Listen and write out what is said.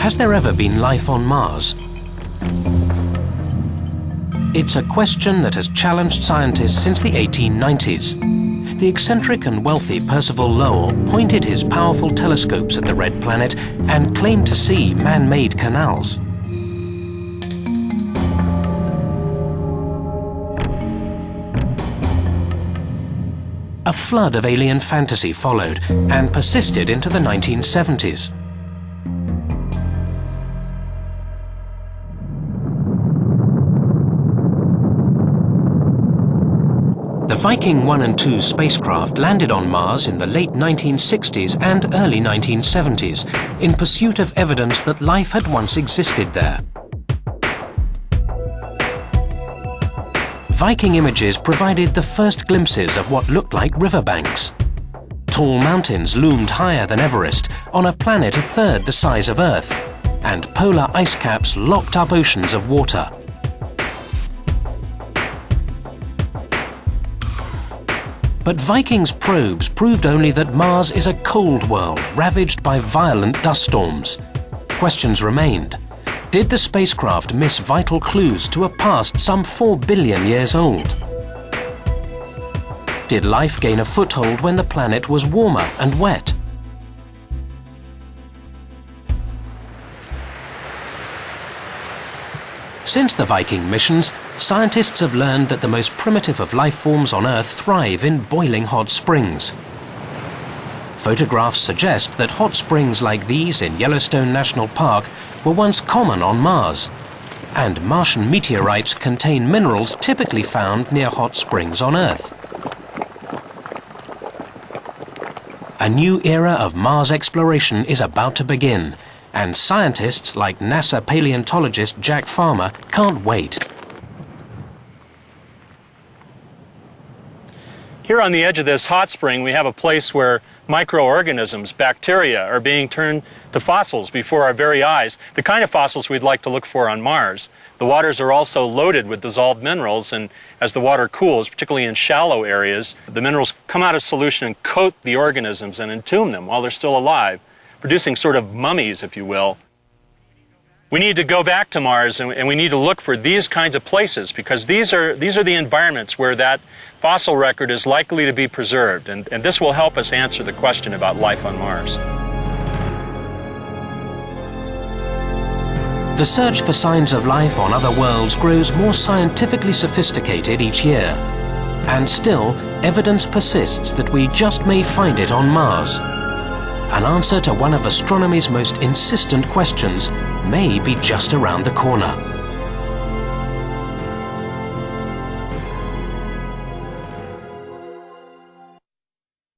has there ever been life on Mars? It's a question that has challenged scientists since the 1890s. The eccentric and wealthy Percival Lowell pointed his powerful telescopes at the red planet and claimed to see man-made canals. A flood of alien fantasy followed and persisted into the 1970s. The Viking 1 and 2 spacecraft landed on Mars in the late 1960s and early 1970s in pursuit of evidence that life had once existed there. Viking images provided the first glimpses of what looked like riverbanks. Tall mountains loomed higher than Everest on a planet a third the size of Earth, and polar ice caps locked up oceans of water. But Viking's probes proved only that Mars is a cold world ravaged by violent dust storms. Questions remained. Did the spacecraft miss vital clues to a past some 4 billion years old? Did life gain a foothold when the planet was warmer and wet? Since the Viking missions, scientists have learned that the most primitive of life forms on Earth thrive in boiling hot springs. Photographs suggest that hot springs like these in Yellowstone National Park were once common on Mars, and Martian meteorites contain minerals typically found near hot springs on Earth. A new era of Mars exploration is about to begin, and scientists like NASA paleontologist Jack Farmer can't wait. Here on the edge of this hot spring, we have a place where microorganisms, bacteria, are being turned to fossils before our very eyes, the kind of fossils we'd like to look for on Mars. The waters are also loaded with dissolved minerals, and as the water cools, particularly in shallow areas, the minerals come out of solution and coat the organisms and entomb them while they're still alive, producing sort of mummies, if you will. We need to go back to Mars, and we need to look for these kinds of places, because these are the environments where that fossil record is likely to be preserved, and this will help us answer the question about life on Mars. The search for signs of life on other worlds grows more scientifically sophisticated each year, and still evidence persists that we just may find it on Mars. An answer to one of astronomy's most insistent questions may be just around the corner.